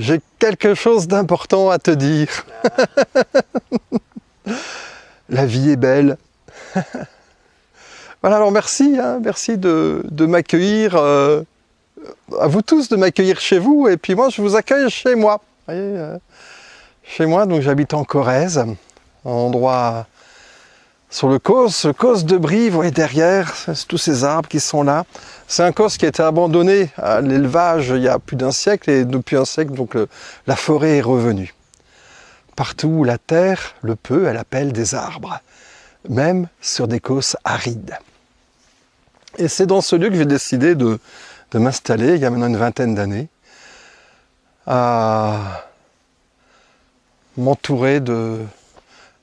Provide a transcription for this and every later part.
j'ai quelque chose d'important à te dire. La vie est belle. Voilà, alors merci, merci de m'accueillir, à vous tous de m'accueillir chez vous, et puis moi je vous accueille chez moi. Vous voyez, chez moi, donc j'habite en Corrèze, un endroit sur le Causse de Brie, vous voyez derrière, tous ces arbres qui sont là. C'est un Causse qui a été abandonné à l'élevage il y a plus d'un siècle, et depuis un siècle, donc la forêt est revenue. Partout où la terre le peut, elle appelle des arbres, même sur des causses arides. Et c'est dans ce lieu que j'ai décidé de m'installer, il y a maintenant une vingtaine d'années, à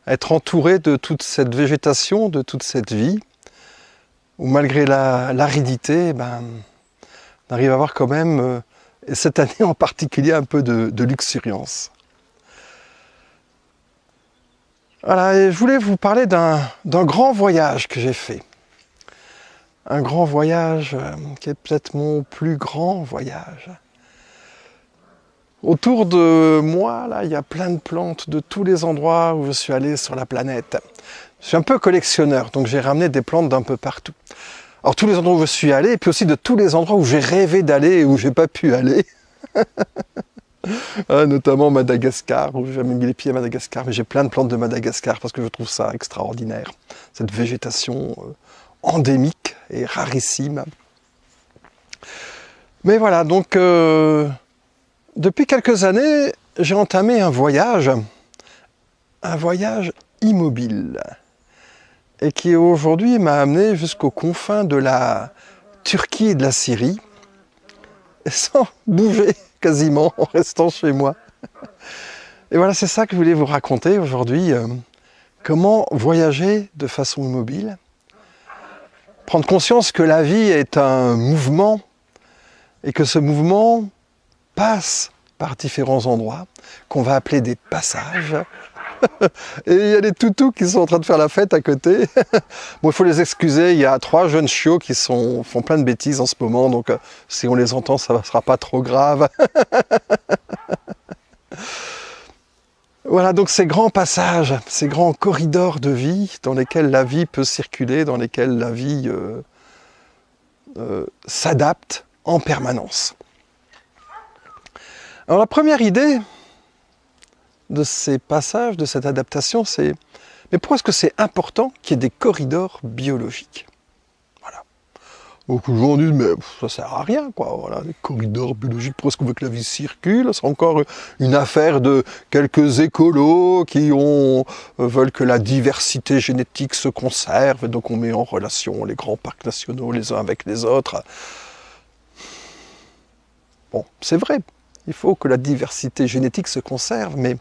être entouré de toute cette végétation, de toute cette vie, où malgré l'aridité, on arrive à avoir quand même, et cette année en particulier, un peu de luxuriance. Voilà, et je voulais vous parler d'un grand voyage que j'ai fait. Un grand voyage qui est peut-être mon plus grand voyage. Autour de moi, là, il y a plein de plantes de tous les endroits où je suis allé sur la planète. Je suis un peu collectionneur, donc j'ai ramené des plantes d'un peu partout. Alors tous les endroits où je suis allé, et puis aussi de tous les endroits où j'ai rêvé d'aller et où j'ai pas pu aller. Notamment Madagascar, où j'ai jamais mis les pieds à Madagascar, mais j'ai plein de plantes de Madagascar parce que je trouve ça extraordinaire. Cette végétation endémique et rarissime. Mais voilà, donc depuis quelques années, j'ai entamé un voyage immobile, et qui aujourd'hui m'a amené jusqu'aux confins de la Turquie et de la Syrie, sans bouger quasiment, en restant chez moi. Et voilà, c'est ça que je voulais vous raconter aujourd'hui, comment voyager de façon immobile, prendre conscience que la vie est un mouvement, et que ce mouvement passe par différents endroits, qu'on va appeler des passages. Et il y a des toutous qui sont en train de faire la fête à côté. Bon, il faut les excuser, il y a 3 jeunes chiots qui font plein de bêtises en ce moment, donc si on les entend, ça ne sera pas trop grave. Voilà, donc ces grands passages, ces grands corridors de vie dans lesquels la vie peut circuler, dans lesquels la vie s'adapte en permanence. Alors la première idée de ces passages, de cette adaptation, c'est mais pourquoi est-ce que c'est important qu'il y ait des corridors biologiques? Voilà. Donc les gens disent mais ça sert à rien quoi, voilà, des corridors biologiques, pourquoi est-ce qu'on veut que la vie circule? C'est encore une affaire de quelques écolos qui veulent que la diversité génétique se conserve, et donc on met en relation les grands parcs nationaux les uns avec les autres. Bon, c'est vrai. Il faut que la diversité génétique se conserve, mais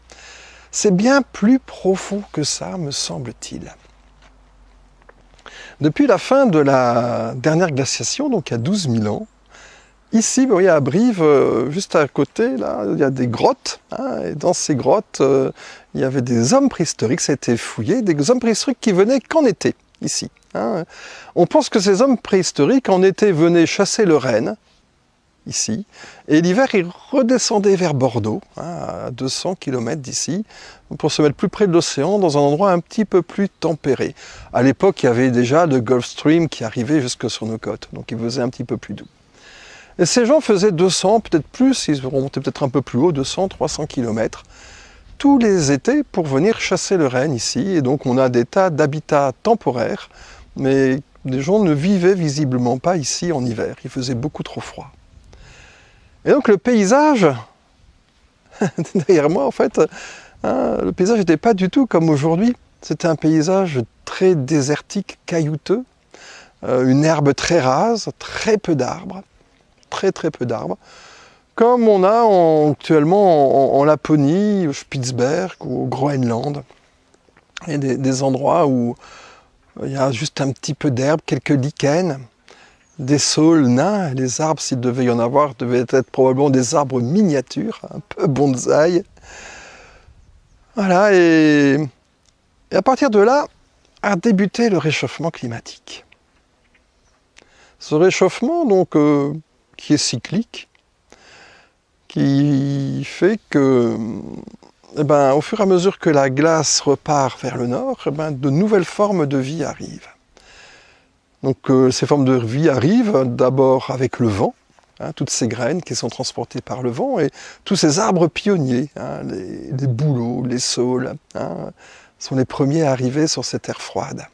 c'est bien plus profond que ça, me semble-t-il. Depuis la fin de la dernière glaciation, donc il y a 12 000 ans, ici, vous voyez, à Brive, juste à côté, là, il y a des grottes, et dans ces grottes, il y avait des hommes préhistoriques, ça a été fouillé, des hommes préhistoriques qui venaient qu'en été, ici. On pense que ces hommes préhistoriques, en été, venaient chasser le renne, ici, et l'hiver ils redescendaient vers Bordeaux, à 200 km d'ici, pour se mettre plus près de l'océan, dans un endroit un petit peu plus tempéré. À l'époque, il y avait déjà le Gulf Stream qui arrivait jusque sur nos côtes, donc il faisait un petit peu plus doux. Et ces gens faisaient 200, peut-être plus, ils remontaient peut-être un peu plus haut, 200, 300 km, tous les étés pour venir chasser le renne ici, et donc on a des tas d'habitats temporaires, mais les gens ne vivaient visiblement pas ici en hiver, il faisait beaucoup trop froid. Et donc le paysage, derrière moi en fait, le paysage n'était pas du tout comme aujourd'hui. C'était un paysage très désertique, caillouteux, une herbe très rase, très peu d'arbres, très peu d'arbres, comme on a actuellement en Laponie, au Spitzberg, ou au Groenland. Il y a des endroits où il y a juste un petit peu d'herbe, quelques lichens, des saules nains. Les arbres, s'il devait y en avoir, devaient être probablement des arbres miniatures, un peu bonsaï. Voilà, et à partir de là a débuté le réchauffement climatique. Ce réchauffement, donc, qui est cyclique, qui fait que, eh ben, au fur et à mesure que la glace repart vers le nord, eh ben, de nouvelles formes de vie arrivent. Donc ces formes de vie arrivent d'abord avec le vent, hein, toutes ces graines qui sont transportées par le vent, et tous ces arbres pionniers, hein, les bouleaux, les saules, hein, sont les premiers à arriver sur ces terres froides.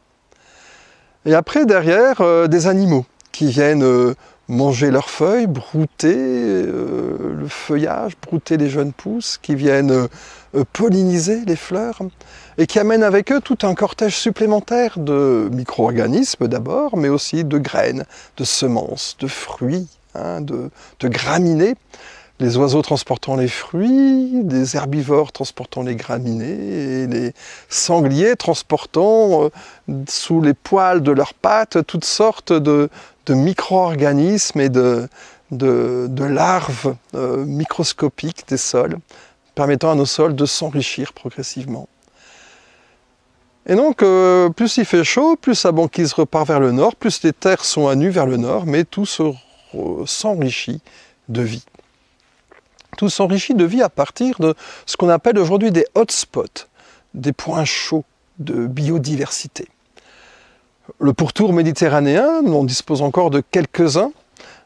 Et après, derrière, des animaux qui viennent manger leurs feuilles, brouter le feuillage, brouter les jeunes pousses, qui viennent polliniser les fleurs, et qui amènent avec eux tout un cortège supplémentaire de micro-organismes d'abord, mais aussi de graines, de semences, de fruits, hein, de graminées, les oiseaux transportant les fruits, des herbivores transportant les graminées, et les sangliers transportant sous les poils de leurs pattes toutes sortes de micro-organismes et de larves microscopiques des sols, permettant à nos sols de s'enrichir progressivement. Et donc, plus il fait chaud, plus sa banquise repart vers le nord, plus les terres sont à nu vers le nord, mais tout s'enrichit de vie. Tout s'enrichit de vie à partir de ce qu'on appelle aujourd'hui des hotspots, des points chauds de biodiversité. Le pourtour méditerranéen, on en dispose encore de quelques-uns.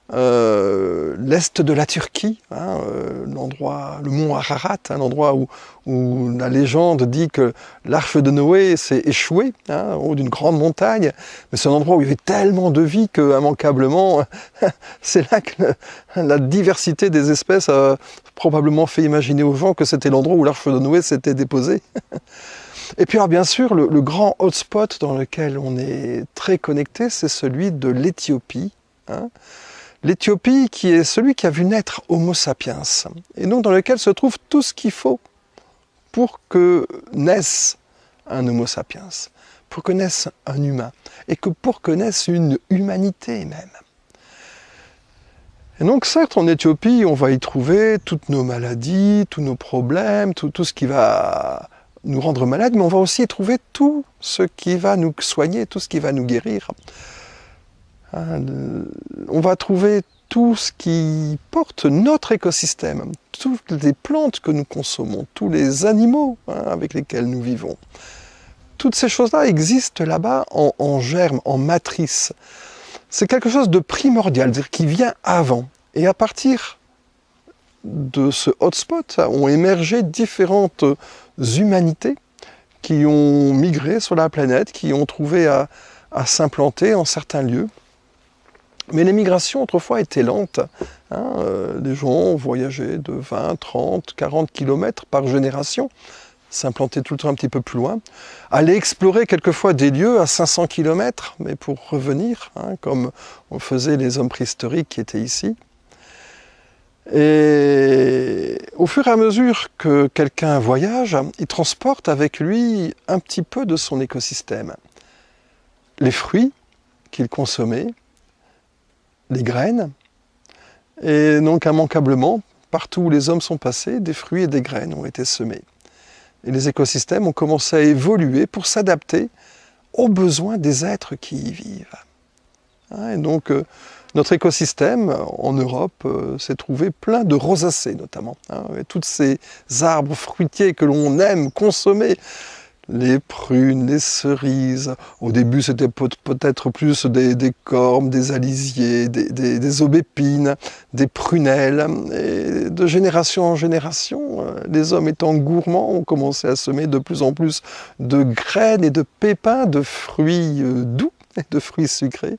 L'est de la Turquie, hein, l'endroit, le mont Ararat, hein, l'endroit où la légende dit que l'arche de Noé s'est échouée, hein, en haut d'une grande montagne, mais c'est un endroit où il y avait tellement de vie que, immanquablement, c'est là que la diversité des espèces a probablement fait imaginer aux gens que c'était l'endroit où l'arche de Noé s'était déposée. Et puis alors bien sûr, le grand hotspot dans lequel on est très connecté, c'est celui de l'Éthiopie, hein. L'Éthiopie qui est celui qui a vu naître Homo sapiens, et donc dans lequel se trouve tout ce qu'il faut pour que naisse un Homo sapiens, pour que naisse un humain, et que pour que naisse une humanité même. Et donc certes, en Éthiopie, on va y trouver toutes nos maladies, tous nos problèmes, tout ce qui va nous rendre malades, mais on va aussi y trouver tout ce qui va nous soigner, tout ce qui va nous guérir. On va trouver tout ce qui porte notre écosystème, toutes les plantes que nous consommons, tous les animaux, hein, avec lesquels nous vivons. Toutes ces choses-là existent là-bas en germe, en matrice. C'est quelque chose de primordial, c'est-à-dire qui vient avant. Et à partir de ce hotspot ont émergé différentes humanités qui ont migré sur la planète, qui ont trouvé à s'implanter en certains lieux. Mais les migrations autrefois étaient lentes. Hein, les gens voyageaient de 20, 30, 40 km par génération, s'implantaient tout le temps un petit peu plus loin, allaient explorer quelquefois des lieux à 500 km, mais pour revenir, hein, comme on faisait les hommes préhistoriques qui étaient ici. Et au fur et à mesure que quelqu'un voyage, il transporte avec lui un petit peu de son écosystème. Les fruits qu'il consommait, les graines, et donc immanquablement, partout où les hommes sont passés, des fruits et des graines ont été semés. Et les écosystèmes ont commencé à évoluer pour s'adapter aux besoins des êtres qui y vivent. Et donc notre écosystème en Europe s'est trouvé plein de rosacées notamment. Et tous ces arbres fruitiers que l'on aime consommer, les prunes, les cerises, au début c'était peut-être plus des cormes, des alisiers, des aubépines, des prunelles, et de génération en génération, les hommes étant gourmands ont commencé à semer de plus en plus de graines et de pépins, de fruits doux et de fruits sucrés,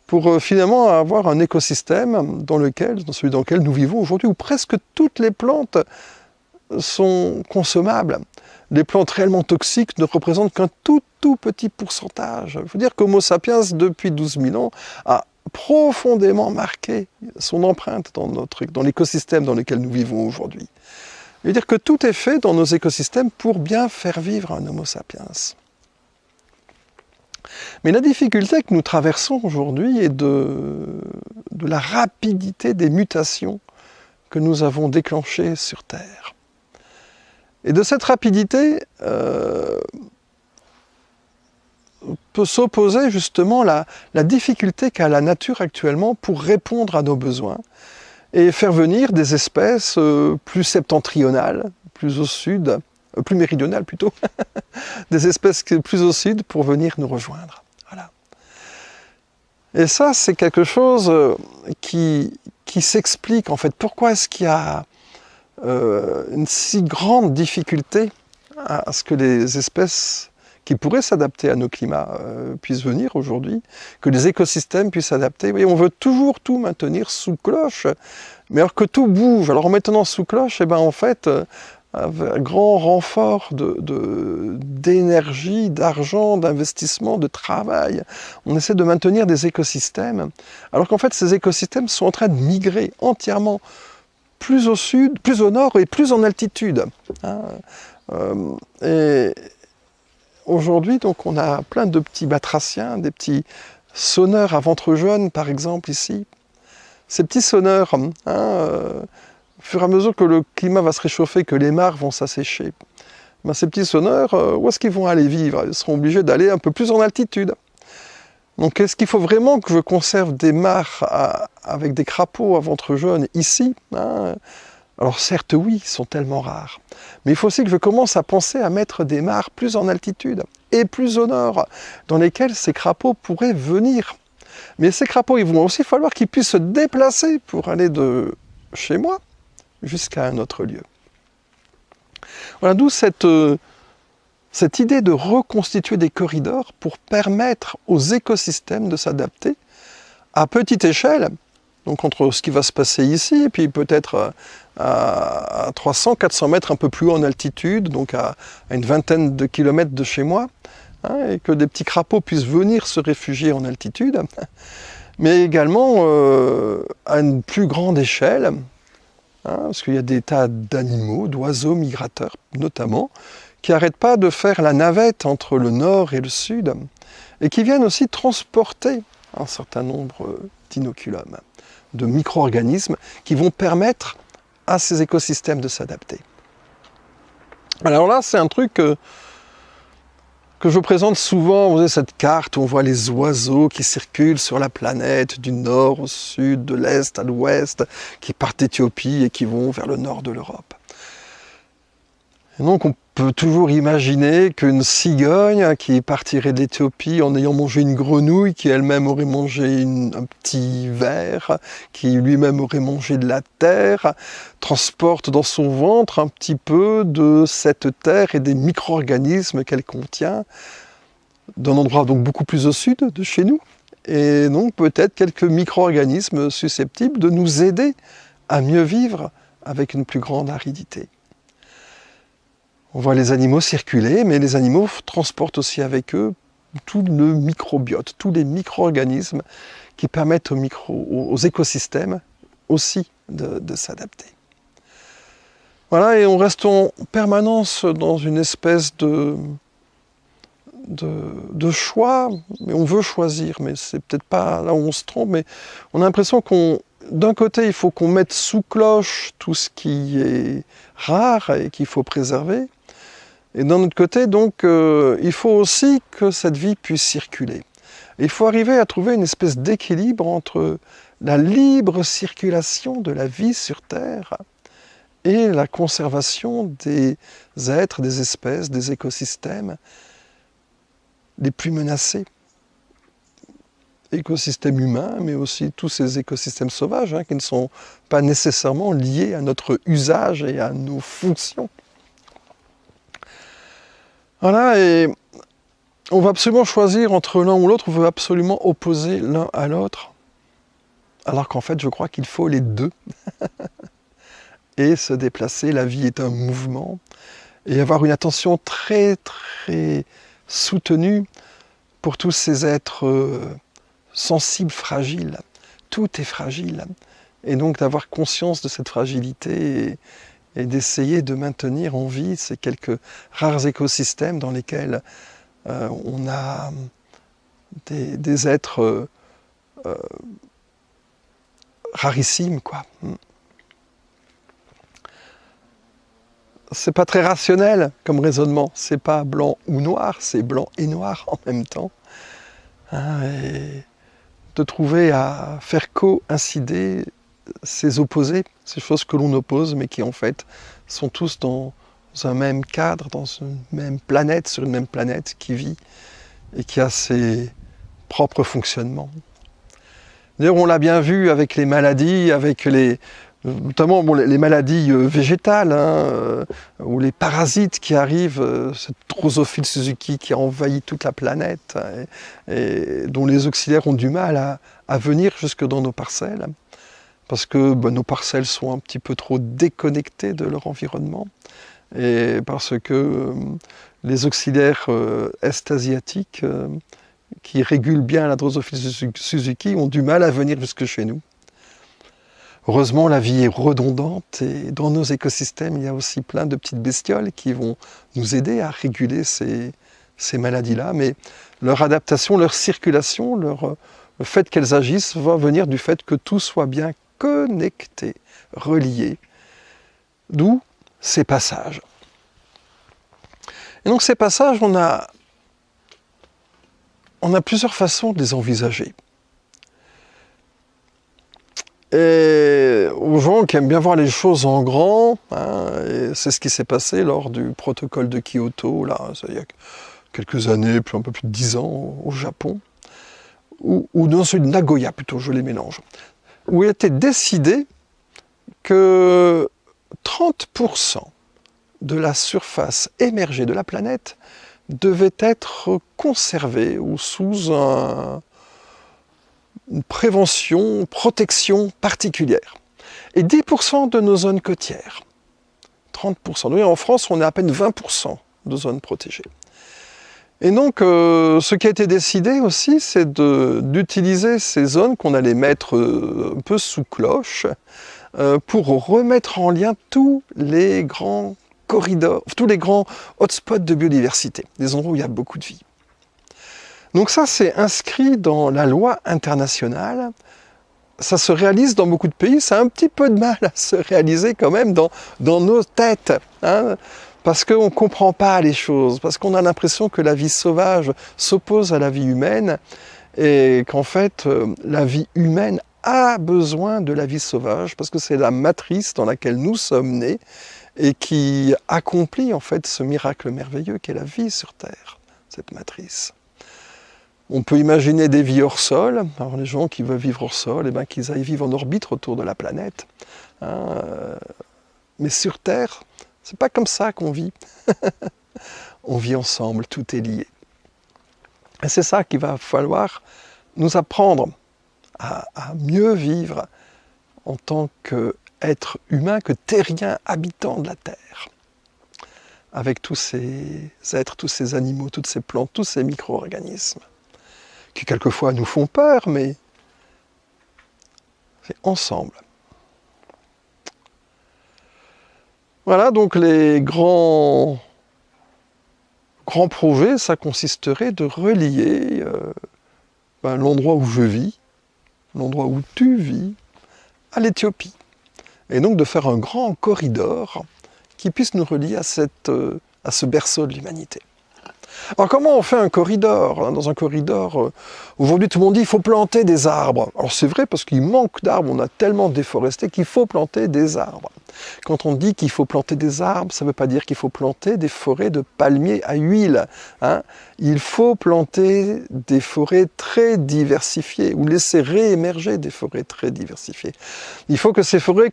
pour finalement avoir un écosystème celui dans lequel nous vivons aujourd'hui, où presque toutes les plantes sont consommables. Les plantes réellement toxiques ne représentent qu'un tout petit pourcentage. Il faut dire qu'Homo sapiens, depuis 12 000 ans, a profondément marqué son empreinte dans l'écosystème dans lequel nous vivons aujourd'hui. Il veut dire que tout est fait dans nos écosystèmes pour bien faire vivre un Homo sapiens. Mais la difficulté que nous traversons aujourd'hui est de la rapidité des mutations que nous avons déclenchées sur Terre. Et de cette rapidité peut s'opposer justement la difficulté qu'a la nature actuellement pour répondre à nos besoins. et faire venir des espèces plus septentrionales, plus au sud, plus méridionales plutôt, des espèces plus au sud pour venir nous rejoindre. Voilà. Et ça, c'est quelque chose qui s'explique en fait. Pourquoi est-ce qu'il y a une si grande difficulté à ce que les espèces qui pourraient s'adapter à nos climats puissent venir aujourd'hui, que les écosystèmes puissent s'adapter. Vous voyez, on veut toujours tout maintenir sous cloche, mais alors que tout bouge. Alors en maintenant sous cloche, eh ben, en fait, un grand renfort d'énergie, d'argent, d'investissement, de travail, on essaie de maintenir des écosystèmes, alors qu'en fait ces écosystèmes sont en train de migrer entièrement plus au sud, plus au nord et plus en altitude. Et aujourd'hui, donc, on a plein de petits batraciens, des petits sonneurs à ventre jaune, par exemple, ici. Ces petits sonneurs, au fur et à mesure que le climat va se réchauffer, que les mares vont s'assécher, ben, ces petits sonneurs, où est-ce qu'ils vont aller vivre? Ils seront obligés d'aller un peu plus en altitude. Donc, est-ce qu'il faut vraiment que je conserve des mares avec des crapauds à ventre jaune ici, Alors certes, oui, ils sont tellement rares. Mais il faut aussi que je commence à penser à mettre des mares plus en altitude et plus au nord, dans lesquelles ces crapauds pourraient venir. Mais ces crapauds, il va aussi falloir qu'ils puissent se déplacer pour aller de chez moi jusqu'à un autre lieu. Voilà, d'où cette idée de reconstituer des corridors pour permettre aux écosystèmes de s'adapter à petite échelle, donc entre ce qui va se passer ici, et puis peut-être à 300-400 mètres un peu plus haut en altitude, donc à une vingtaine de kilomètres de chez moi, et que des petits crapauds puissent venir se réfugier en altitude, mais également à une plus grande échelle, parce qu'il y a des tas d'animaux, d'oiseaux migrateurs notamment, qui n'arrêtent pas de faire la navette entre le nord et le sud, et qui viennent aussi transporter un certain nombre d'inoculums, de micro-organismes qui vont permettre à ces écosystèmes de s'adapter. Alors là, c'est un truc que je présente souvent. Vous avez cette carte où on voit les oiseaux qui circulent sur la planète, du nord au sud, de l'est à l'ouest, qui partent d'Éthiopie et qui vont vers le nord de l'Europe. Et donc on peut toujours imaginer qu'une cigogne qui partirait d'Éthiopie en ayant mangé une grenouille, qui elle-même aurait mangé un petit ver, qui lui-même aurait mangé de la terre, transporte dans son ventre un petit peu de cette terre et des micro-organismes qu'elle contient, d'un endroit donc beaucoup plus au sud de chez nous, et donc peut-être quelques micro-organismes susceptibles de nous aider à mieux vivre avec une plus grande aridité. On voit les animaux circuler, mais les animaux transportent aussi avec eux tout le microbiote, tous les micro-organismes qui permettent aux écosystèmes aussi de s'adapter. Voilà, et on reste en permanence dans une espèce de choix, mais on veut choisir, mais c'est peut-être pas là où on se trompe, mais on a l'impression d'un côté, il faut qu'on mette sous cloche tout ce qui est rare et qu'il faut préserver. Et d'un autre côté, donc, il faut aussi que cette vie puisse circuler. Et il faut arriver à trouver une espèce d'équilibre entre la libre circulation de la vie sur Terre et la conservation des êtres, des espèces, des écosystèmes les plus menacés. Écosystèmes humains, mais aussi tous ces écosystèmes sauvages qui ne sont pas nécessairement liés à notre usage et à nos fonctions. Voilà, et on va absolument choisir entre l'un ou l'autre, on veut absolument opposer l'un à l'autre, alors qu'en fait, je crois qu'il faut les deux. Et se déplacer, la vie est un mouvement, et avoir une attention très, très soutenue pour tous ces êtres sensibles, fragiles. Tout est fragile. Et donc d'avoir conscience de cette fragilité et d'essayer de maintenir en vie ces quelques rares écosystèmes dans lesquels on a des êtres rarissimes, quoi. C'est pas très rationnel comme raisonnement, c'est pas blanc ou noir, c'est blanc et noir en même temps. Et de trouver à faire coïncider ces opposés, ces choses que l'on oppose, mais qui en fait sont tous dans un même cadre, dans une même planète, sur une même planète qui vit et qui a ses propres fonctionnements. D'ailleurs, on l'a bien vu avec les maladies, notamment les maladies végétales, ou les parasites qui arrivent, cette drosophile Suzuki qui a envahi toute la planète, et dont les auxiliaires ont du mal à venir jusque dans nos parcelles, parce que nos parcelles sont un petit peu trop déconnectées de leur environnement, et parce que les auxiliaires est-asiatiques qui régulent bien la drosophile Suzuki ont du mal à venir jusque chez nous. Heureusement, la vie est redondante et dans nos écosystèmes, il y a aussi plein de petites bestioles qui vont nous aider à réguler ces maladies-là, mais leur adaptation, leur circulation, le fait qu'elles agissent va venir du fait que tout soit bien connecté, relié, d'où ces passages. Et donc ces passages, on a plusieurs façons de les envisager. Et aux gens qui aiment bien voir les choses en grand, et c'est ce qui s'est passé lors du protocole de Kyoto, là, il y a quelques années, un peu plus de 10 ans, au Japon, ou dans celui de Nagoya plutôt, je les mélange, où il a été décidé que 30% de la surface émergée de la planète devait être conservée ou sous une prévention, protection particulière. Et 10% de nos zones côtières. 30%. Donc en France, on est à peine 20% de zones protégées. Et donc, ce qui a été décidé aussi, c'est d'utiliser ces zones qu'on allait mettre un peu sous cloche pour remettre en lien tous les grands corridors, tous les grands hotspots de biodiversité, des endroits où il y a beaucoup de vie. Donc ça, c'est inscrit dans la loi internationale. Ça se réalise dans beaucoup de pays. Ça a un petit peu de mal à se réaliser quand même dans nos têtes, parce qu'on ne comprend pas les choses, parce qu'on a l'impression que la vie sauvage s'oppose à la vie humaine, et qu'en fait, la vie humaine a besoin de la vie sauvage, parce que c'est la matrice dans laquelle nous sommes nés, et qui accomplit en fait ce miracle merveilleux qu'est la vie sur Terre, cette matrice. On peut imaginer des vies hors sol. Alors les gens qui veulent vivre hors sol, qu'ils aillent vivre en orbite autour de la planète. Mais sur Terre, c'est pas comme ça qu'on vit. On vit ensemble, tout est lié. Et c'est ça qu'il va falloir nous apprendre à mieux vivre en tant qu'être humain, que terrien habitant de la Terre. Avec tous ces êtres, tous ces animaux, toutes ces plantes, tous ces micro-organismes, qui quelquefois nous font peur, mais c'est ensemble. Voilà, donc les grands projets, ça consisterait de relier l'endroit où je vis, l'endroit où tu vis, à l'Éthiopie. Et donc de faire un grand corridor qui puisse nous relier à ce berceau de l'humanité. Alors comment on fait un corridor? Dans un corridor, aujourd'hui tout le monde dit qu'il faut planter des arbres. Alors c'est vrai parce qu'il manque d'arbres, on a tellement déforesté qu'il faut planter des arbres. Quand on dit qu'il faut planter des arbres, ça ne veut pas dire qu'il faut planter des forêts de palmiers à huile. Il faut planter des forêts très diversifiées ou laisser réémerger des forêts très diversifiées. Il faut que ces forêts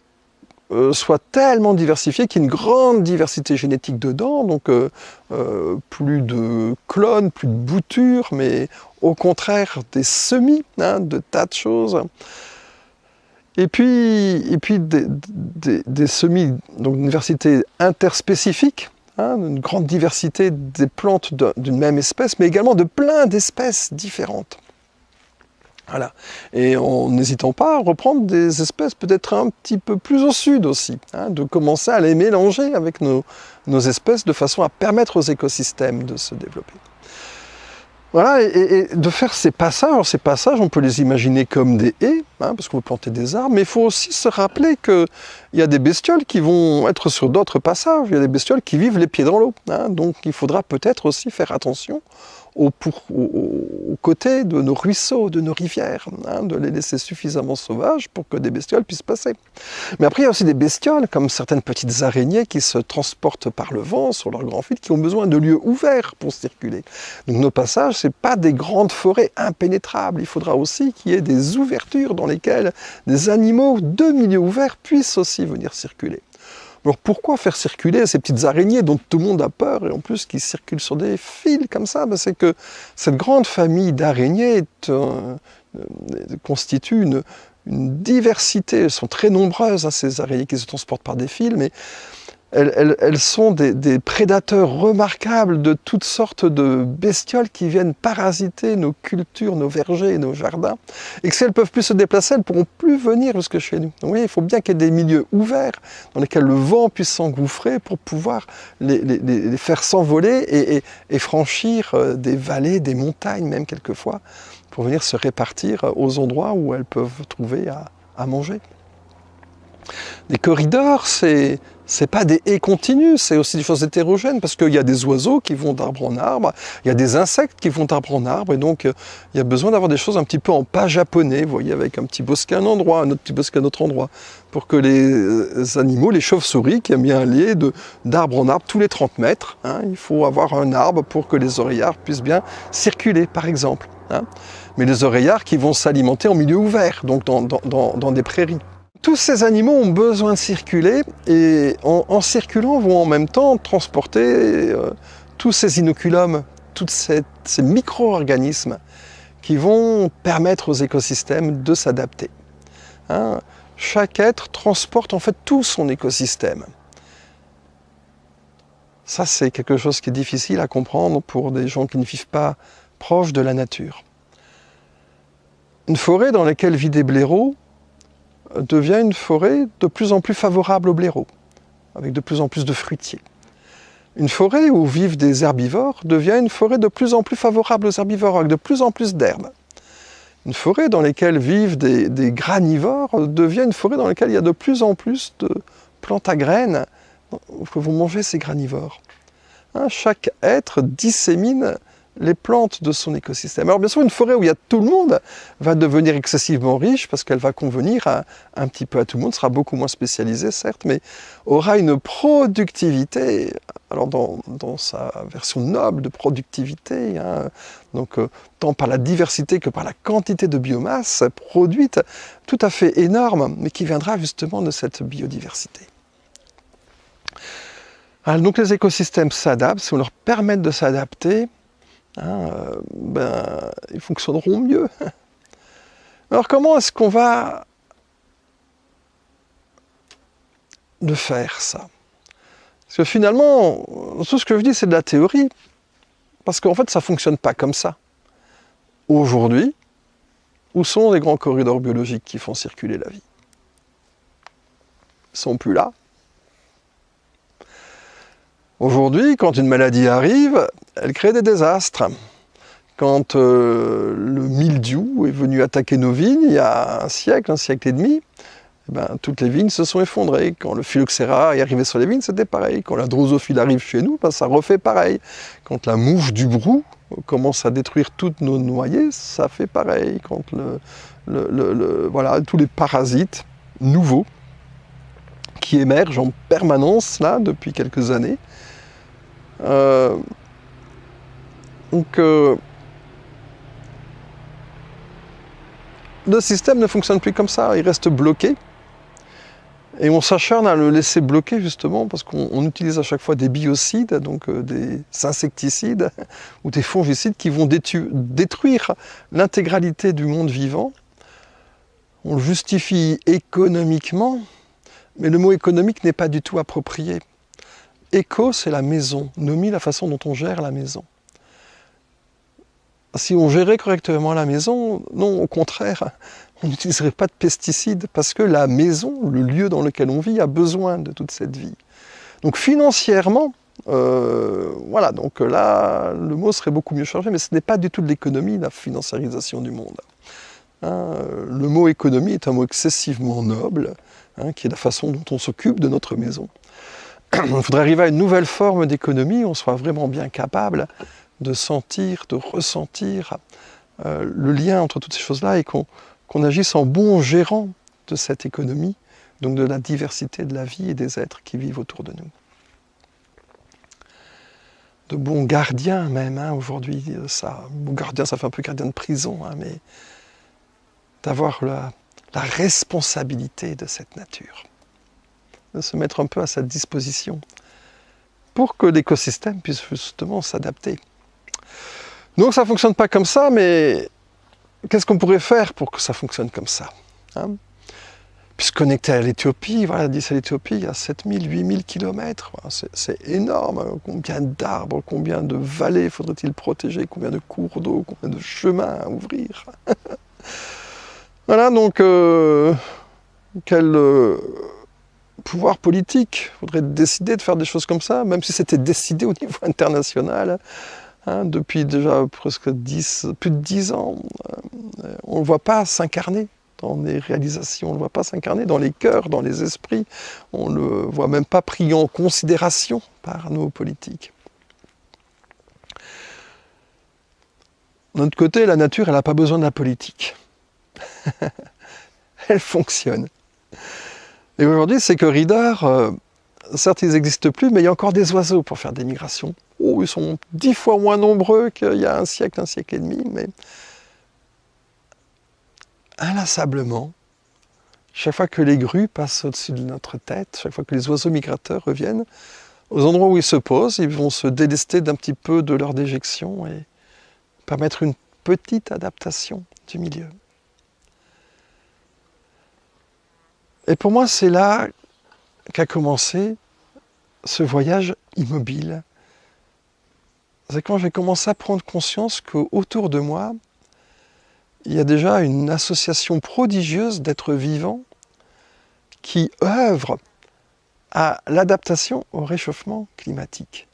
soit tellement diversifié qu'il y ait une grande diversité génétique dedans, donc plus de clones, plus de boutures, mais au contraire des semis, de tas de choses. Et puis des semis, donc une diversité interspécifique, une grande diversité des plantes d'une même espèce, mais également de plein d'espèces différentes. Voilà. Et en n'hésitant pas à reprendre des espèces peut-être un petit peu plus au sud aussi, de commencer à les mélanger avec nos espèces de façon à permettre aux écosystèmes de se développer. Voilà, et de faire ces passages. Alors ces passages, on peut les imaginer comme des haies, parce qu'on veut planter des arbres, mais il faut aussi se rappeler qu'il y a des bestioles qui vont être sur d'autres passages, il y a des bestioles qui vivent les pieds dans l'eau, donc il faudra peut-être aussi faire attention aux côtés de nos ruisseaux, de nos rivières, hein, de les laisser suffisamment sauvages pour que des bestioles puissent passer. Mais après, il y a aussi des bestioles, comme certaines petites araignées qui se transportent par le vent sur leurs grands fils, qui ont besoin de lieux ouverts pour circuler. Donc nos passages, ce n'est pas des grandes forêts impénétrables. Il faudra aussi qu'il y ait des ouvertures dans lesquelles des animaux de milieux ouverts puissent aussi venir circuler. Alors pourquoi faire circuler ces petites araignées dont tout le monde a peur et en plus qui circulent sur des fils comme ça? Ben c'est que cette grande famille d'araignées constitue une diversité. Elles sont très nombreuses, hein, ces araignées qui se transportent par des fils, mais elles sont des prédateurs remarquables de toutes sortes de bestioles qui viennent parasiter nos cultures, nos vergers et nos jardins. Et que si elles ne peuvent plus se déplacer, elles ne pourront plus venir jusque chez nous. Donc, vous voyez, il faut bien qu'il y ait des milieux ouverts dans lesquels le vent puisse s'engouffrer pour pouvoir les faire s'envoler et franchir des vallées, des montagnes même quelquefois, pour venir se répartir aux endroits où elles peuvent trouver à manger. Des corridors, c'est pas des haies continues, c'est aussi des choses hétérogènes, parce qu'il y a des oiseaux qui vont d'arbre en arbre, il y a des insectes qui vont d'arbre en arbre, et donc il y a besoin d'avoir des choses un petit peu en pas japonais, vous voyez, avec un petit bosquet à un endroit, un autre petit bosquet à un autre endroit, pour que les animaux, les chauves-souris, qui aiment bien aller d'arbre en arbre tous les 30 mètres, hein, il faut avoir un arbre pour que les oreillards puissent bien circuler, par exemple. Hein. Mais les oreillards qui vont s'alimenter en milieu ouvert, donc dans des prairies. Tous ces animaux ont besoin de circuler et en circulant vont en même temps transporter tous ces inoculums, tous ces micro-organismes qui vont permettre aux écosystèmes de s'adapter. Hein, chaque être transporte en fait tout son écosystème. Ça, c'est quelque chose qui est difficile à comprendre pour des gens qui ne vivent pas proches de la nature. Une forêt dans laquelle vivent des blaireaux devient une forêt de plus en plus favorable aux blaireaux, avec de plus en plus de fruitiers. Une forêt où vivent des herbivores devient une forêt de plus en plus favorable aux herbivores, avec de plus en plus d'herbes. Une forêt dans laquelle vivent des granivores devient une forêt dans laquelle il y a de plus en plus de plantes à graines que vont manger ces granivores. Hein, chaque être dissémine les plantes de son écosystème. Alors bien sûr, une forêt où il y a tout le monde va devenir excessivement riche parce qu'elle va convenir un petit peu à tout le monde, sera beaucoup moins spécialisée certes, mais aura une productivité, alors dans sa version noble de productivité, hein, donc tant par la diversité que par la quantité de biomasse produite, tout à fait énorme, mais qui viendra justement de cette biodiversité. Alors, donc les écosystèmes s'adaptent, si on leur permet de s'adapter, hein, ils fonctionneront mieux. Alors comment est-ce qu'on va le faire ça? Parce que finalement, tout ce que je dis c'est de la théorie, parce qu'en fait ça ne fonctionne pas comme ça. Aujourd'hui, où sont les grands corridors biologiques qui font circuler la vie? Ils ne sont plus là. Aujourd'hui, quand une maladie arrive, elle crée des désastres. Quand le mildiou est venu attaquer nos vignes il y a un siècle et demi, toutes les vignes se sont effondrées. Quand le phylloxéra est arrivé sur les vignes, c'était pareil. Quand la drosophile arrive chez nous, ça refait pareil. Quand la mouche du brou commence à détruire toutes nos noyers, ça fait pareil. Quand voilà, tous les parasites nouveaux qui émergent en permanence là depuis quelques années. Le système ne fonctionne plus comme ça, il reste bloqué. Et on s'acharne à le laisser bloquer justement parce qu'on utilise à chaque fois des biocides, donc des insecticides ou des fongicides qui vont détruire l'intégralité du monde vivant. On le justifie économiquement, mais le mot économique n'est pas du tout approprié. Éco, c'est la maison. Nomie, la façon dont on gère la maison. Si on gérait correctement la maison, non, au contraire, on n'utiliserait pas de pesticides parce que la maison, le lieu dans lequel on vit, a besoin de toute cette vie. Donc financièrement, voilà, donc là, le mot serait beaucoup mieux chargé, mais ce n'est pas du tout de l'économie, la financiarisation du monde. Hein, le mot économie est un mot excessivement noble, hein, qui est la façon dont on s'occupe de notre maison. Il faudrait arriver à une nouvelle forme d'économie où on soit vraiment bien capable de sentir, de ressentir le lien entre toutes ces choses-là et qu'on agisse en bon gérant de cette économie, donc de la diversité de la vie et des êtres qui vivent autour de nous. De bons gardiens même, hein, aujourd'hui, ça, bon gardien, ça fait un peu gardien de prison, hein, mais d'avoir la responsabilité de cette nature, de se mettre un peu à sa disposition pour que l'écosystème puisse justement s'adapter. Donc ça ne fonctionne pas comme ça, mais qu'est-ce qu'on pourrait faire pour que ça fonctionne comme ça, hein? Puis se connecter à l'Éthiopie, voilà, d'ici à l'Éthiopie, il y a 7000, 8000 kilomètres, c'est énorme. Combien d'arbres, combien de vallées faudrait-il protéger, combien de cours d'eau, combien de chemins à ouvrir. Voilà, donc, quel pouvoir politique faudrait décider de faire des choses comme ça, même si c'était décidé au niveau international, hein, depuis déjà presque plus de 10 ans. On ne le voit pas s'incarner dans les réalisations, on ne le voit pas s'incarner dans les cœurs, dans les esprits, on ne le voit même pas pris en considération par nos politiques. D'un autre côté, la nature, elle n'a pas besoin de la politique. Elle fonctionne. Et aujourd'hui, ces corridors, certes, ils n'existent plus, mais il y a encore des oiseaux pour faire des migrations. Oh, ils sont 10 fois moins nombreux qu'il y a un siècle et demi, mais inlassablement, chaque fois que les grues passent au-dessus de notre tête, chaque fois que les oiseaux migrateurs reviennent, aux endroits où ils se posent, ils vont se délester d'un petit peu de leur déjection et permettre une petite adaptation du milieu. Et pour moi, c'est là qu'a commencé ce voyage immobile. C'est quand j'ai commencé à prendre conscience qu'autour de moi, il y a déjà une association prodigieuse d'êtres vivants qui œuvrent à l'adaptation au réchauffement climatique.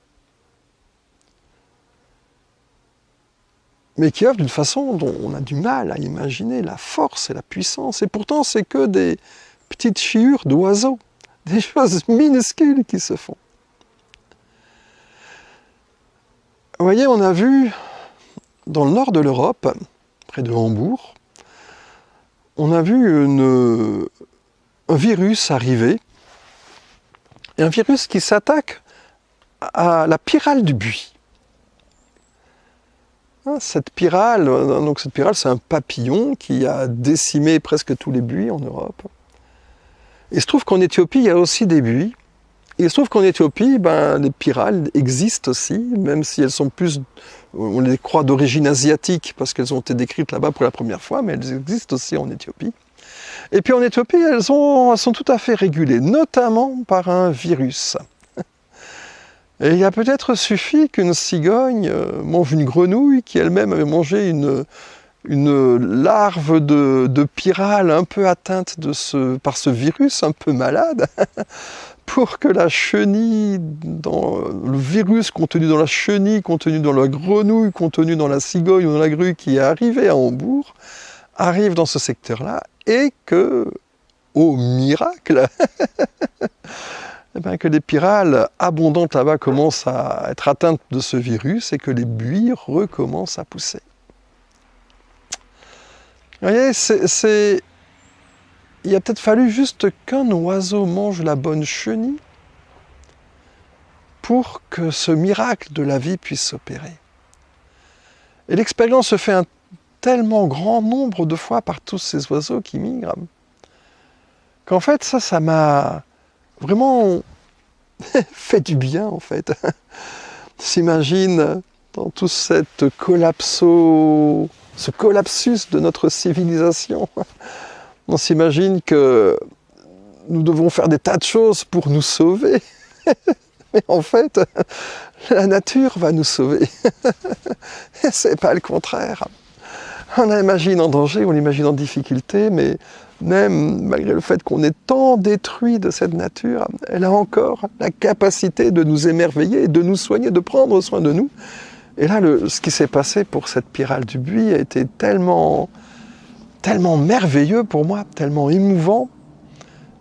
Mais qui œuvrent d'une façon dont on a du mal à imaginer la force et la puissance. Et pourtant, c'est que des petites chiures d'oiseaux, des choses minuscules qui se font. Vous voyez, on a vu dans le nord de l'Europe, près de Hambourg, on a vu un virus arriver, et un virus qui s'attaque à la pyrale du buis. Cette pyrale, c'est un papillon qui a décimé presque tous les buis en Europe. Il se trouve qu'en Éthiopie, il y a aussi des buis. Et il se trouve qu'en Éthiopie, les pyrales existent aussi, même si elles sont plus, on les croit d'origine asiatique, parce qu'elles ont été décrites là-bas pour la première fois, mais elles existent aussi en Éthiopie. Et puis en Éthiopie, elles sont tout à fait régulées, notamment par un virus. Et il a peut-être suffi qu'une cigogne mange une grenouille qui elle-même avait mangé une larve de pyrale un peu atteinte par ce virus, un peu malade, pour que la chenille, le virus contenu dans la chenille, contenu dans la grenouille, contenu dans la cigogne ou dans la grue qui est arrivée à Hambourg, arrive dans ce secteur-là et que, au miracle, que les pyrales abondantes là-bas commencent à être atteintes de ce virus et que les buis recommencent à pousser. Vous voyez, il a peut-être fallu juste qu'un oiseau mange la bonne chenille pour que ce miracle de la vie puisse s'opérer. Et l'expérience se fait un tellement grand nombre de fois par tous ces oiseaux qui migrent, qu'en fait, ça m'a vraiment fait du bien, en fait. On s'imagine dans tout ce collapsus de notre civilisation. On s'imagine que nous devons faire des tas de choses pour nous sauver. Mais en fait, la nature va nous sauver. Et c'est pas le contraire. On l'imagine en danger, on l'imagine en difficulté, mais même malgré le fait qu'on est tant détruit de cette nature, elle a encore la capacité de nous émerveiller, de nous soigner, de prendre soin de nous. Et là, ce qui s'est passé pour cette pyrale du buis a été tellement merveilleux pour moi, tellement émouvant.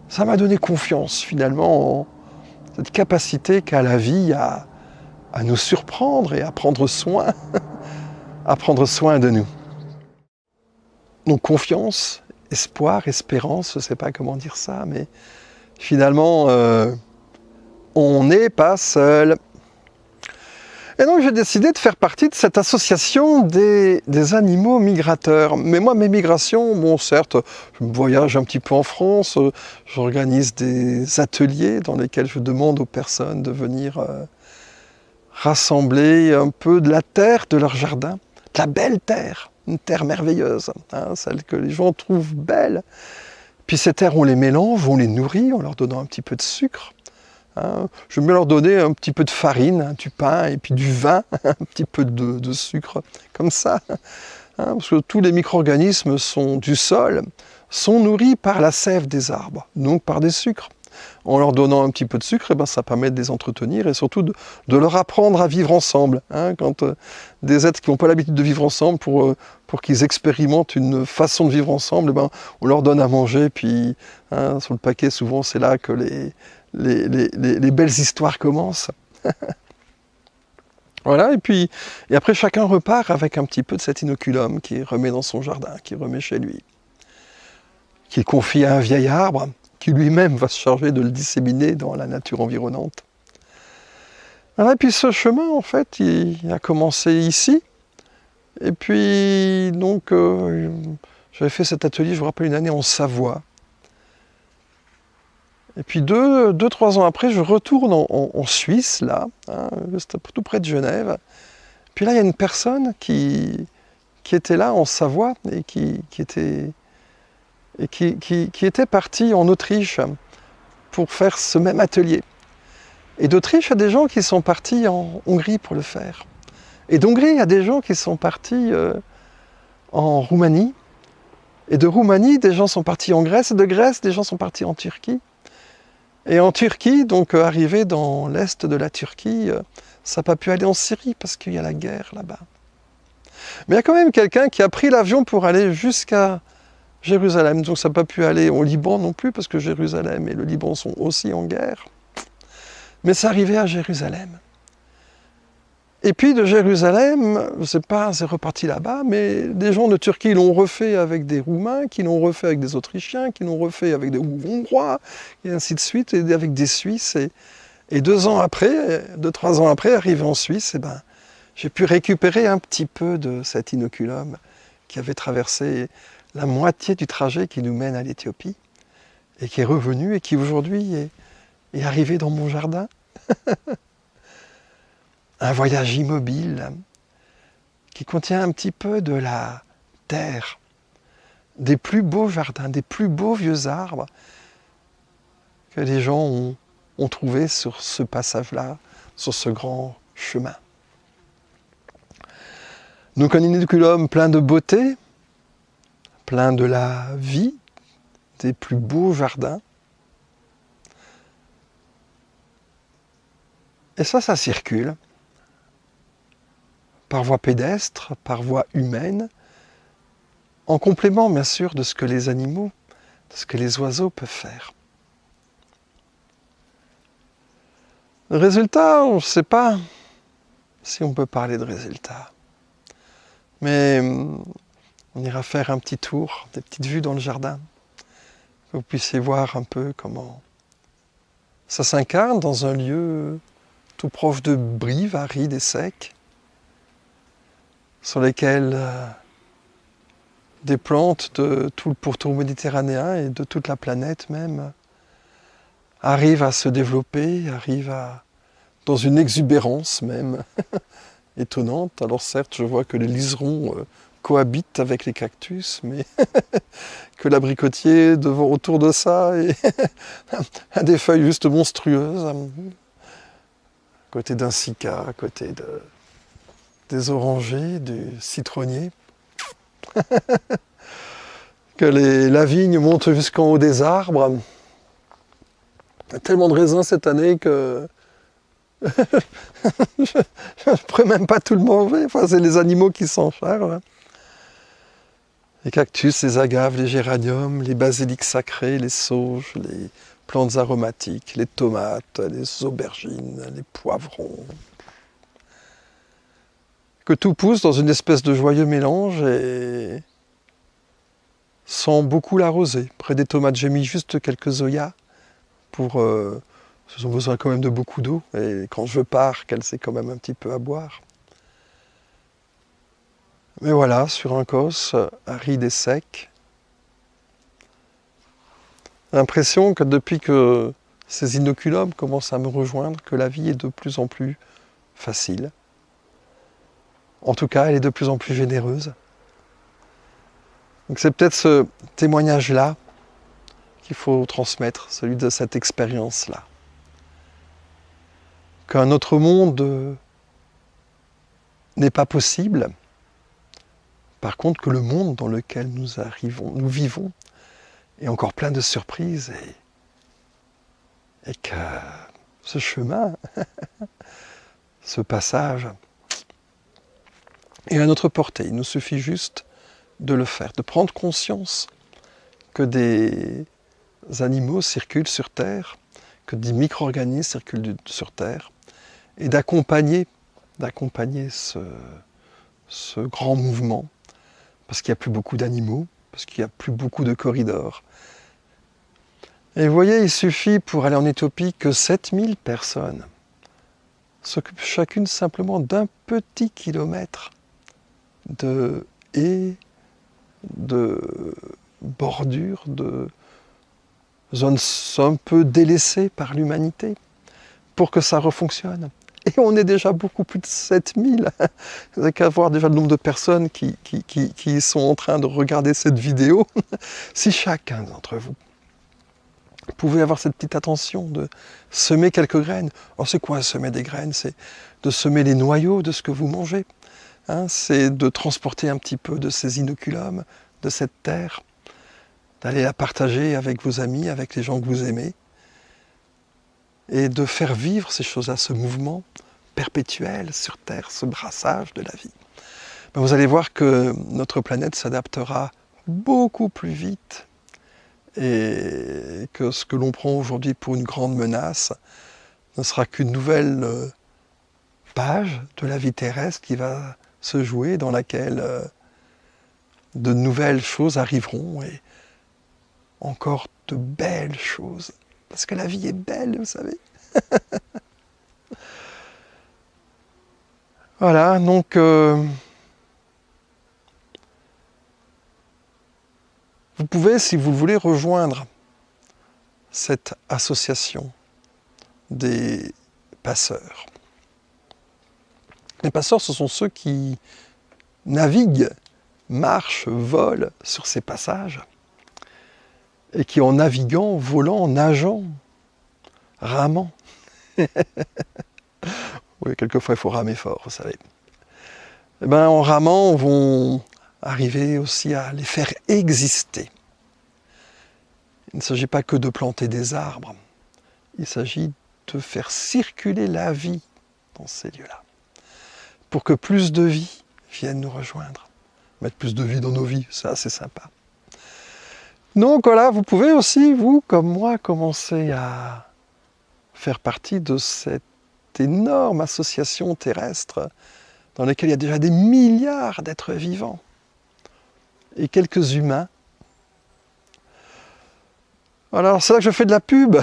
Ça m'a donné confiance finalement en cette capacité qu'a la vie à à nous surprendre et à prendre soin, à prendre soin de nous. Donc confiance, espoir, espérance, je ne sais pas comment dire ça, mais finalement, on n'est pas seul. Et donc j'ai décidé de faire partie de cette association des animaux migrateurs. Mais moi, mes migrations, bon certes, je voyage un petit peu en France, j'organise des ateliers dans lesquels je demande aux personnes de venir rassembler un peu de la terre de leur jardin, de la belle terre, une terre merveilleuse, hein, celle que les gens trouvent belle. Puis ces terres, on les mélange, on les nourrit en leur donnant un petit peu de sucre. Hein, je vais leur donner un petit peu de farine, hein, du pain et puis du vin, un petit peu de sucre, comme ça. Hein, parce que tous les micro-organismes du sol sont nourris par la sève des arbres, donc par des sucres. En leur donnant un petit peu de sucre, eh ben, ça permet de les entretenir et surtout de leur apprendre à vivre ensemble. Hein, quand des êtres qui n'ont pas l'habitude de vivre ensemble, pour qu'ils expérimentent une façon de vivre ensemble, eh ben, on leur donne à manger, puis hein, sur le paquet, souvent, c'est là que les belles histoires commencent. Voilà, et après chacun repart avec un petit peu de cet inoculum qu'il remet dans son jardin, qu'il remet chez lui, qu'il confie à un vieil arbre, qui lui-même va se charger de le disséminer dans la nature environnante. Voilà, et puis ce chemin, en fait, il a commencé ici, et puis donc j'avais fait cet atelier, je vous rappelle, une année en Savoie. Et puis 2-3 ans après, je retourne en Suisse, là, hein, tout près de Genève. Puis là, il y a une personne qui était là en Savoie et qui était partie en Autriche pour faire ce même atelier. Et d'Autriche, il y a des gens qui sont partis en Hongrie pour le faire. Et d'Hongrie, il y a des gens qui sont partis en Roumanie. Et de Roumanie, des gens sont partis en Grèce. Et de Grèce, des gens sont partis en Turquie. Et en Turquie, donc arrivé dans l'est de la Turquie, ça n'a pas pu aller en Syrie parce qu'il y a la guerre là-bas. Mais il y a quand même quelqu'un qui a pris l'avion pour aller jusqu'à Jérusalem. Donc ça n'a pas pu aller au Liban non plus parce que Jérusalem et le Liban sont aussi en guerre. Mais c'est arrivé à Jérusalem. Et puis de Jérusalem, je ne sais pas, c'est reparti là-bas, mais des gens de Turquie l'ont refait avec des Roumains, qui l'ont refait avec des Autrichiens, qui l'ont refait avec des Hongrois, et ainsi de suite, et avec des Suisses. Et 2 ans après, 2-3 ans après, arrivé en Suisse, eh ben, j'ai pu récupérer un petit peu de cet inoculum qui avait traversé la moitié du trajet qui nous mène à l'Éthiopie, et qui est revenu, et qui aujourd'hui est arrivé dans mon jardin. Un voyage immobile qui contient un petit peu de la terre, des plus beaux jardins, des plus beaux vieux arbres que les gens ont trouvés sur ce passage-là, sur ce grand chemin. Donc un inoculum plein de beauté, plein de la vie, des plus beaux jardins. Et ça circule. Par voie pédestre, par voie humaine, en complément bien sûr de ce que les animaux, de ce que les oiseaux peuvent faire. Le résultat, on ne sait pas si on peut parler de résultat, mais on ira faire un petit tour, des petites vues dans le jardin, que vous puissiez voir un peu comment ça s'incarne dans un lieu tout proche de Brive, aride et sec, sur lesquels des plantes de tout le pourtour méditerranéen et de toute la planète même arrivent à se développer, arrivent dans une exubérance même étonnante. Alors certes, je vois que les liserons cohabitent avec les cactus, mais que l'abricotier autour de ça a des feuilles juste monstrueuses, à côté d'un cycas, à côté des orangers, du citronnier, que la vigne monte jusqu'en haut des arbres. Il y a tellement de raisins cette année que je ne pourrais même pas tout le manger. Enfin, c'est les animaux qui s'en chargent. Les cactus, les agaves, les géraniums, les basiliques sacrés, les sauges, les plantes aromatiques, les tomates, les aubergines, les poivrons. que tout pousse dans une espèce de joyeux mélange et sans beaucoup l'arroser. Près des tomates, j'ai mis juste quelques zoyas pour... Elles ont besoin quand même de beaucoup d'eau et quand je pars, qu'elles aient quand même un petit peu à boire. Mais voilà, sur un cos aride et sec, l'impression que depuis que ces inoculums commencent à me rejoindre, que la vie est de plus en plus facile. En tout cas, elle est de plus en plus généreuse. Donc c'est peut-être ce témoignage-là qu'il faut transmettre, celui de cette expérience-là. Qu'un autre monde n'est pas possible. Par contre, que le monde dans lequel nous vivons, est encore plein de surprises et que ce chemin, ce passage, est à notre portée. Il nous suffit juste de le faire, de prendre conscience que des animaux circulent sur Terre, que des micro-organismes circulent sur Terre, et d'accompagner ce grand mouvement, parce qu'il n'y a plus beaucoup d'animaux, parce qu'il n'y a plus beaucoup de corridors. Et vous voyez, il suffit pour aller en Éthiopie que 7000 personnes s'occupent chacune simplement d'un petit kilomètre de haies, de bordures, de zones un peu délaissées par l'humanité, pour que ça refonctionne. Et on est déjà beaucoup plus de 7000. Vous n'avez qu'à voir déjà le nombre de personnes qui sont en train de regarder cette vidéo. Si chacun d'entre vous pouvait avoir cette petite attention de semer quelques graines. Alors c'est quoi semer des graines? C'est de semer les noyaux de ce que vous mangez. Hein, c'est de transporter un petit peu de ces inoculums, de cette terre, d'aller la partager avec vos amis, avec les gens que vous aimez, et de faire vivre ces choses-là, ce mouvement perpétuel sur Terre, ce brassage de la vie. Ben vous allez voir que notre planète s'adaptera beaucoup plus vite et que ce que l'on prend aujourd'hui pour une grande menace ne sera qu'une nouvelle page de la vie terrestre qui va se jouer, dans laquelle de nouvelles choses arriveront et encore de belles choses. Parce que la vie est belle, vous savez. Voilà, donc vous pouvez, si vous le voulez, rejoindre cette association des passeurs. Les passeurs, ce sont ceux qui naviguent, marchent, volent sur ces passages et qui, en naviguant, volant, nageant, ramant, oui, quelquefois il faut ramer fort, vous savez, eh ben, en ramant, vont arriver aussi à les faire exister. Il ne s'agit pas que de planter des arbres, il s'agit de faire circuler la vie dans ces lieux-là, pour que plus de vie vienne nous rejoindre. Mettre plus de vie dans nos vies, ça c'est sympa. Donc voilà, vous pouvez aussi, vous, comme moi, commencer à faire partie de cette énorme association terrestre dans laquelle il y a déjà des milliards d'êtres vivants et quelques humains. Alors c'est là que je fais de la pub.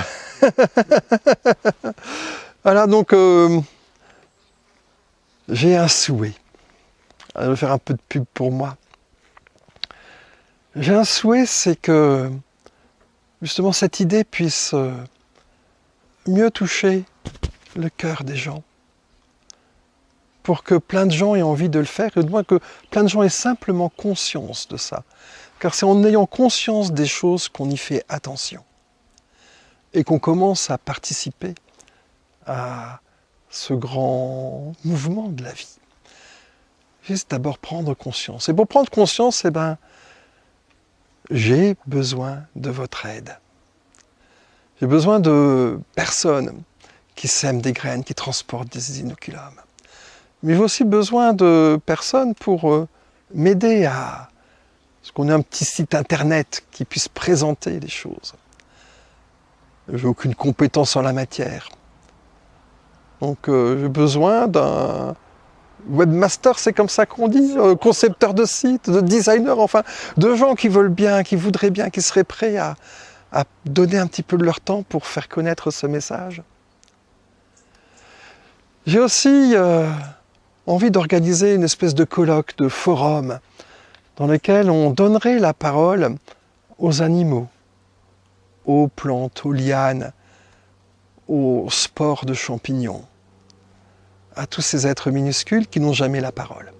Voilà, donc j'ai un souhait. Je vais faire un peu de pub pour moi. J'ai un souhait, c'est que justement cette idée puisse mieux toucher le cœur des gens, pour que plein de gens aient envie de le faire, et du moins que plein de gens aient simplement conscience de ça. Car c'est en ayant conscience des choses qu'on y fait attention, et qu'on commence à participer à ce grand mouvement de la vie. Juste d'abord prendre conscience. Et pour prendre conscience, eh ben, j'ai besoin de votre aide. J'ai besoin de personnes qui sèment des graines, qui transportent des inoculums. Mais j'ai aussi besoin de personnes pour m'aider à ce qu'on ait un petit site internet qui puisse présenter les choses. Je n'ai aucune compétence en la matière. Donc j'ai besoin webmaster, c'est comme ça qu'on dit, concepteur de site, de designer, enfin, de gens qui veulent bien, qui voudraient bien, qui seraient prêts à donner un petit peu de leur temps pour faire connaître ce message. J'ai aussi envie d'organiser une espèce de colloque, de forum, dans lequel on donnerait la parole aux animaux, aux plantes, aux lianes, aux spores de champignons, à tous ces êtres minuscules qui n'ont jamais la parole.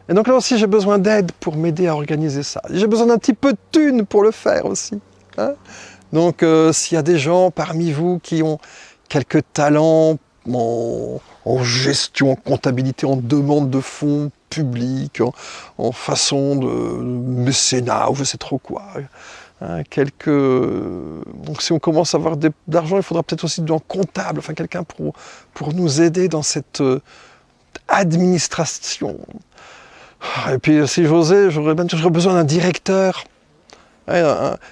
Et donc là aussi, j'ai besoin d'aide pour m'aider à organiser ça. J'ai besoin d'un petit peu de thunes pour le faire aussi. Hein. Donc s'il y a des gens parmi vous qui ont quelques talents en gestion, en comptabilité, en demande de fonds publics, en façon de mécénat ou je sais trop quoi. Hein, donc si on commence à avoir d'argent, il faudra peut-être aussi un comptable, enfin quelqu'un pour nous aider dans cette administration. Et puis si j'osais, j'aurais besoin d'un directeur.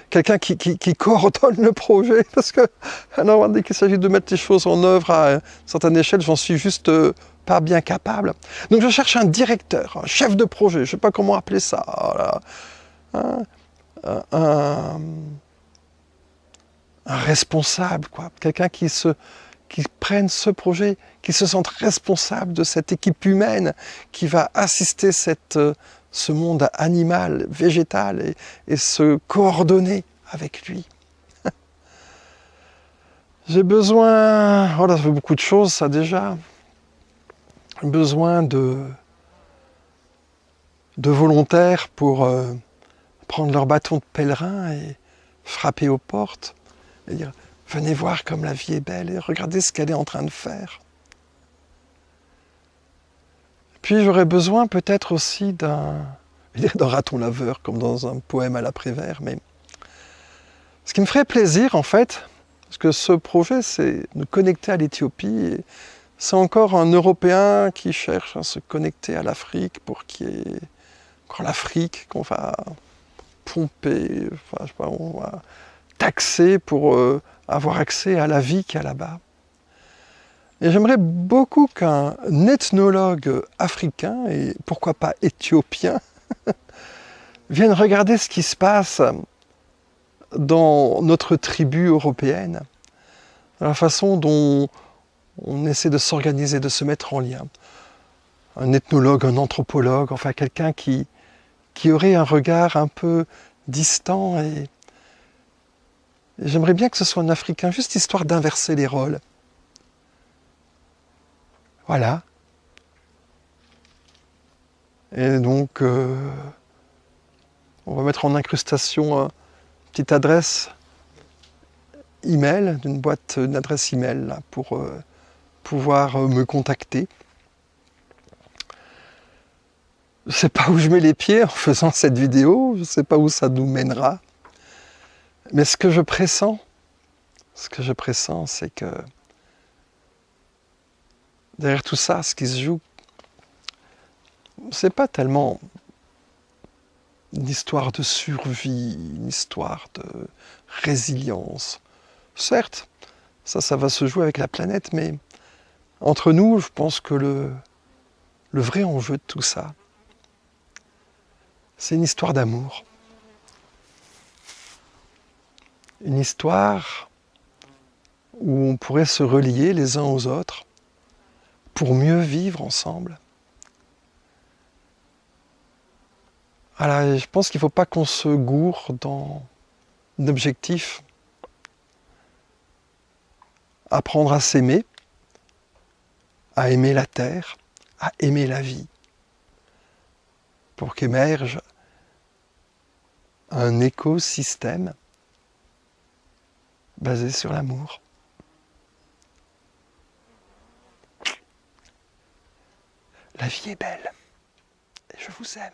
Quelqu'un qui coordonne le projet, parce que alors, dès qu'il s'agit de mettre les choses en œuvre à une certaine échelle, j'en suis juste pas bien capable. Donc je cherche un directeur, un chef de projet, je ne sais pas comment appeler ça, voilà. Un responsable, quoi. Quelqu'un qui prenne ce projet, qui se sente responsable de cette équipe humaine qui va assister ce monde animal, végétal, et se coordonner avec lui. J'ai besoin, oh là, ça fait beaucoup de choses ça déjà, besoin de volontaires pour prendre leur bâton de pèlerin et frapper aux portes et dire « Venez voir comme la vie est belle et regardez ce qu'elle est en train de faire ». Puis j'aurais besoin peut-être aussi d'un raton laveur, comme dans un poème à l'après-vert. Mais ce qui me ferait plaisir, en fait, parce que ce projet, c'est de connecter à l'Éthiopie. Et c'est encore un Européen qui cherche à se connecter à l'Afrique pour qu'il y ait encore l'Afrique qu'on va pomper, enfin, je sais pas, on va taxer pour avoir accès à la vie qu'il y a là-bas. Et j'aimerais beaucoup qu'un ethnologue africain, et pourquoi pas éthiopien, vienne regarder ce qui se passe dans notre tribu européenne, la façon dont on essaie de s'organiser, de se mettre en lien. Un ethnologue, un anthropologue, enfin quelqu'un qui aurait un regard un peu distant. Et j'aimerais bien que ce soit un Africain, juste histoire d'inverser les rôles. Voilà. Et donc, on va mettre en incrustation une petite adresse email, une adresse email là, pour pouvoir me contacter. Je ne sais pas où je mets les pieds en faisant cette vidéo, je ne sais pas où ça nous mènera. Mais ce que je pressens, c'est que derrière tout ça, ce qui se joue, c'est pas tellement une histoire de survie, une histoire de résilience. Certes, ça va se jouer avec la planète, mais entre nous, je pense que le vrai enjeu de tout ça, c'est une histoire d'amour. Une histoire où on pourrait se relier les uns aux autres pour mieux vivre ensemble. Voilà, je pense qu'il ne faut pas qu'on se gourre dans l'objectif. Apprendre à s'aimer, à aimer la terre, à aimer la vie, pour qu'émerge un écosystème basé sur l'amour. La vie est belle et je vous aime.